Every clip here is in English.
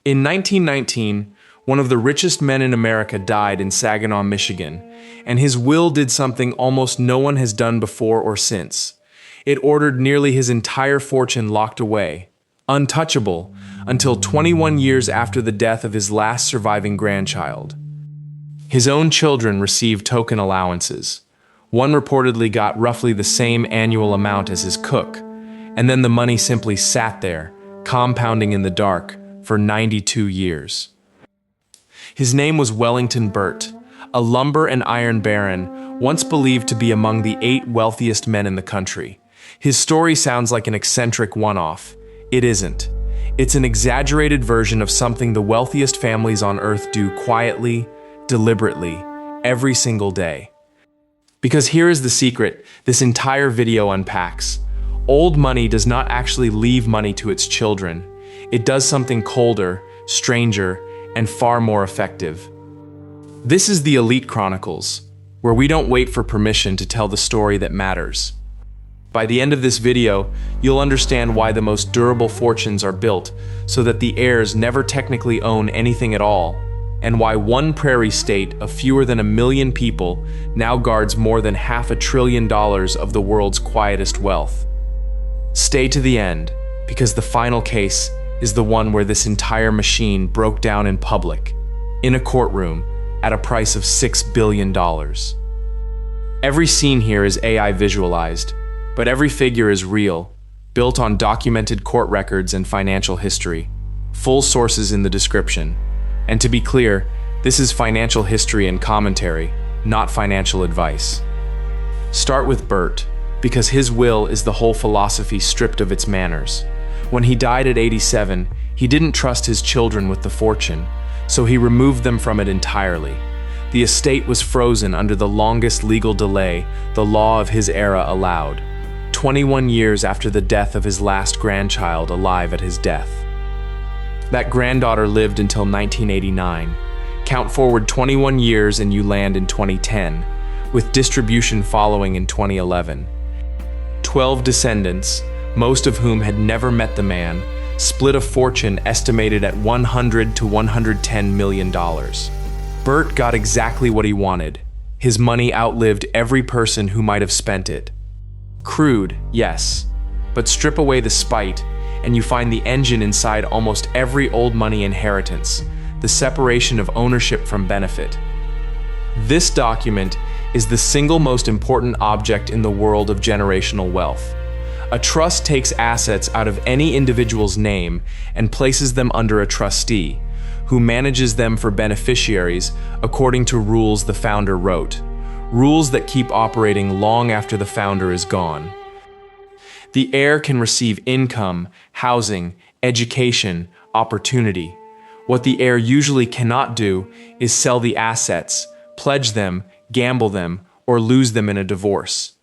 In 1919, one of the richest men in America died in Saginaw, Michigan, and his will did something almost no one has done before or since. It ordered nearly his entire fortune locked away, untouchable, until 21 years after the death of his last surviving grandchild. His own children received token allowances. One reportedly got roughly the same annual amount as his cook, and then the money simply sat there, compounding in the dark, for 92 years. His name was Wellington Burt, a lumber and iron baron, once believed to be among the 8 wealthiest men in the country. His story sounds like an eccentric one-off. It isn't. It's an exaggerated version of something the wealthiest families on earth do quietly, deliberately, every single day. Because here is the secret this entire video unpacks. Old money does not actually leave money to its children. It does something colder, stranger, and far more effective. This is the Elite Chronicles, where we don't wait for permission to tell the story that matters. By the end of this video, you'll understand why the most durable fortunes are built so that the heirs never technically own anything at all, and why one prairie state of fewer than 1 million people now guards more than $500 billion of the world's quietest wealth. Stay to the end, because the final case is the one where this entire machine broke down in public, in a courtroom, at a price of $6 billion. Every scene here is AI visualized, but every figure is real, built on documented court records and financial history. Full sources in the description. And to be clear, this is financial history and commentary, not financial advice. Start with Burt, because his will is the whole philosophy stripped of its manners. When he died at 87, he didn't trust his children with the fortune, so he removed them from it entirely. The estate was frozen under the longest legal delay the law of his era allowed, 21 years after the death of his last grandchild alive at his death. That granddaughter lived until 1989. Count forward 21 years and you land in 2010, with distribution following in 2011. 12 descendants, most of whom had never met the man, split a fortune estimated at $100 to $110 million. Burt got exactly what he wanted. His money outlived every person who might have spent it. Crude, yes, but strip away the spite, and you find the engine inside almost every old money inheritance, the separation of ownership from benefit. This document is the single most important object in the world of generational wealth. A trust takes assets out of any individual's name and places them under a trustee, who manages them for beneficiaries according to rules the founder wrote, rules that keep operating long after the founder is gone. The heir can receive income, housing, education, opportunity. What the heir usually cannot do is sell the assets, pledge them, gamble them, or lose them in a divorce.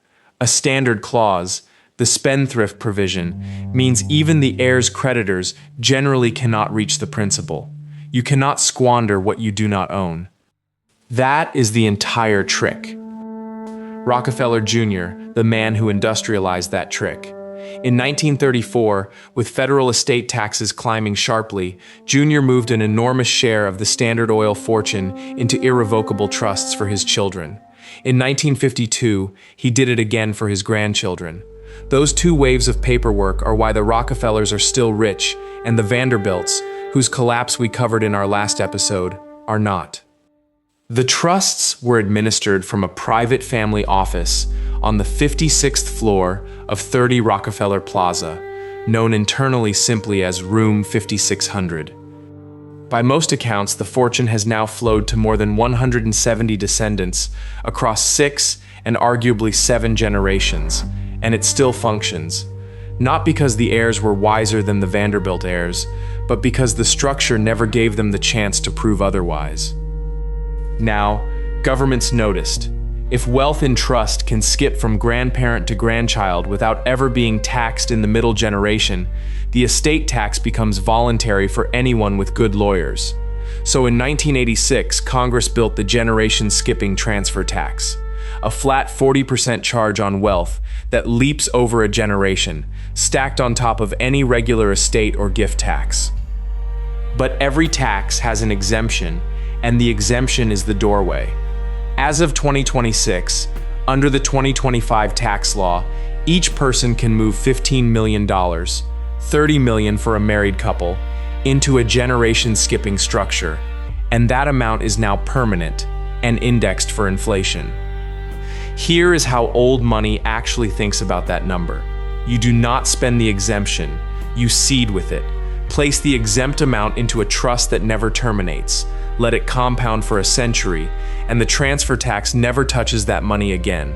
A standard clause, the spendthrift provision, means even the heir's creditors generally cannot reach the principal. You cannot squander what you do not own. That is the entire trick. Rockefeller Junior, the man who industrialized that trick. In 1934, with federal estate taxes climbing sharply, Junior moved an enormous share of the Standard Oil fortune into irrevocable trusts for his children. In 1952, he did it again for his grandchildren. Those 2 waves of paperwork are why the Rockefellers are still rich, and the Vanderbilts, whose collapse we covered in our last episode, are not. The trusts were administered from a private family office on the 56th floor of 30 Rockefeller Plaza, known internally simply as Room 5600. By most accounts, the fortune has now flowed to more than 170 descendants across 6 and arguably 7 generations, and it still functions. Not because the heirs were wiser than the Vanderbilt heirs, but because the structure never gave them the chance to prove otherwise. Now, governments noticed. If wealth in trust can skip from grandparent to grandchild without ever being taxed in the middle generation, the estate tax becomes voluntary for anyone with good lawyers. So in 1986, Congress built the generation skipping transfer tax, a flat 40% charge on wealth that leaps over a generation, stacked on top of any regular estate or gift tax. But every tax has an exemption, and the exemption is the doorway. As of 2026, under the 2025 tax law, each person can move $15 million, $30 million for a married couple, into a generation-skipping structure, and that amount is now permanent and indexed for inflation. Here is how old money actually thinks about that number. You do not spend the exemption, you seed with it. Place the exempt amount into a trust that never terminates, let it compound for a century, and the transfer tax never touches that money again.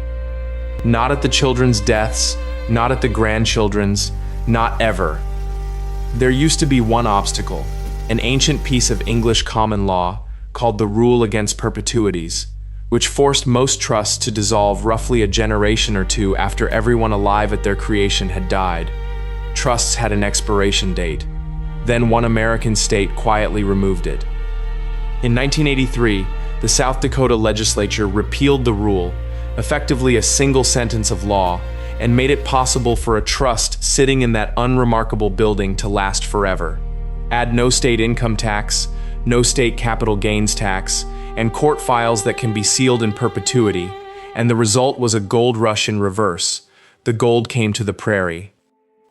Not at the children's deaths, not at the grandchildren's, not ever. There used to be one obstacle, an ancient piece of English common law called the rule against perpetuities, which forced most trusts to dissolve roughly a generation or two after everyone alive at their creation had died. Trusts had an expiration date. Then one American state quietly removed it. In 1983, the South Dakota legislature repealed the rule, effectively a single sentence of law, and made it possible for a trust sitting in that unremarkable building to last forever. Add no state income tax, no state capital gains tax, and court files that can be sealed in perpetuity, and the result was a gold rush in reverse. The gold came to the prairie.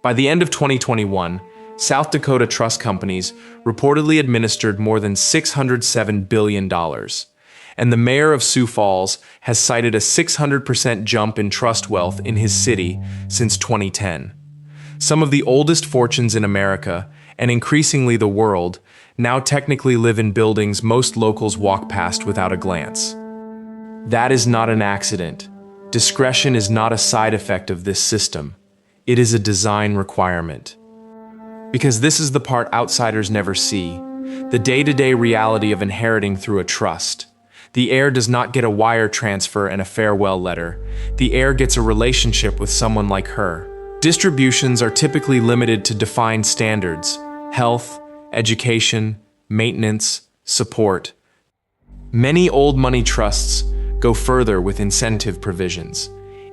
By the end of 2021, South Dakota trust companies reportedly administered more than $607 billion, and the mayor of Sioux Falls has cited a 600% jump in trust wealth in his city since 2010. Some of the oldest fortunes in America, and increasingly the world, now technically live in buildings most locals walk past without a glance. That is not an accident. Discretion is not a side effect of this system. It is a design requirement. Because this is the part outsiders never see, the day-to-day reality of inheriting through a trust. The heir does not get a wire transfer and a farewell letter. The heir gets a relationship with someone like her. Distributions are typically limited to defined standards: health, education, maintenance, support. Many old money trusts go further with incentive provisions.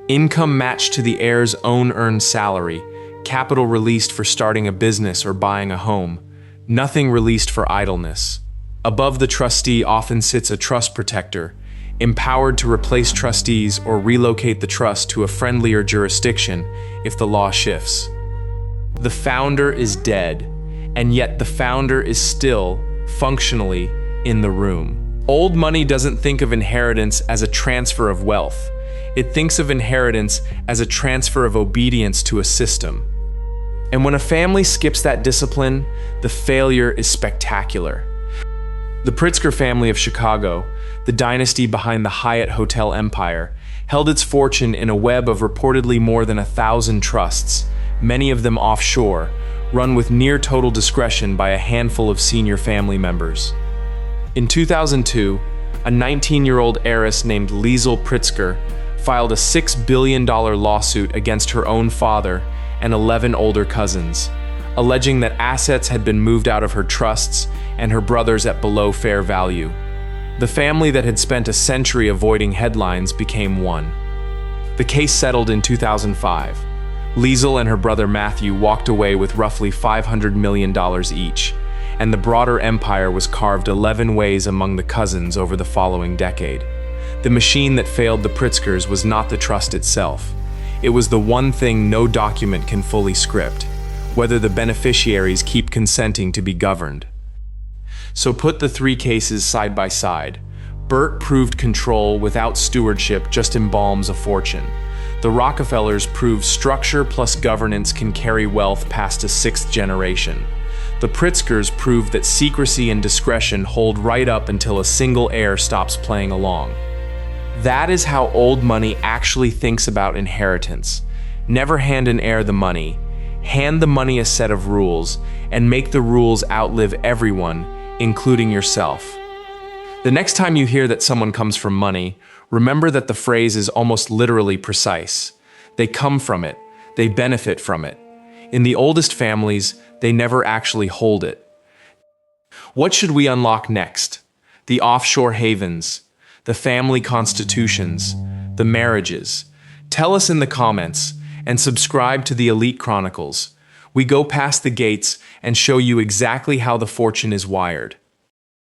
Income matched to the heir's own earned salary, capital released for starting a business or buying a home, nothing released for idleness. Above the trustee often sits a trust protector, empowered to replace trustees or relocate the trust to a friendlier jurisdiction if the law shifts. The founder is dead, and yet the founder is still, functionally, in the room. Old money doesn't think of inheritance as a transfer of wealth. It thinks of inheritance as a transfer of obedience to a system. And when a family skips that discipline, the failure is spectacular. The Pritzker family of Chicago, the dynasty behind the Hyatt hotel empire, held its fortune in a web of reportedly more than 1,000 trusts, many of them offshore, run with near total discretion by a handful of senior family members. In 2002, a 19-year-old heiress named Liesl Pritzker filed a $6 billion lawsuit against her own father and 11 older cousins, alleging that assets had been moved out of her trusts and her brothers at below fair value. The family that had spent a century avoiding headlines became one. The case settled in 2005. Liesl and her brother Matthew walked away with roughly $500 million each, and the broader empire was carved 11 ways among the cousins over the following decade. The machine that failed the Pritzkers was not the trust itself. It was the one thing no document can fully script: whether the beneficiaries keep consenting to be governed. So put the three cases side by side. Burt proved control without stewardship just embalms a fortune. The Rockefellers proved structure plus governance can carry wealth past a 6th generation. The Pritzkers proved that secrecy and discretion hold right up until a single heir stops playing along. That is how old money actually thinks about inheritance. Never hand an heir the money. Hand the money a set of rules, and make the rules outlive everyone, including yourself. The next time you hear that someone comes from money, remember that the phrase is almost literally precise. They come from it. They benefit from it. In the oldest families, they never actually hold it. What should we unlock next? The offshore havens, the family constitutions, the marriages. Tell us in the comments, and subscribe to the Elite Chronicles. We go past the gates and show you exactly how the fortune is wired.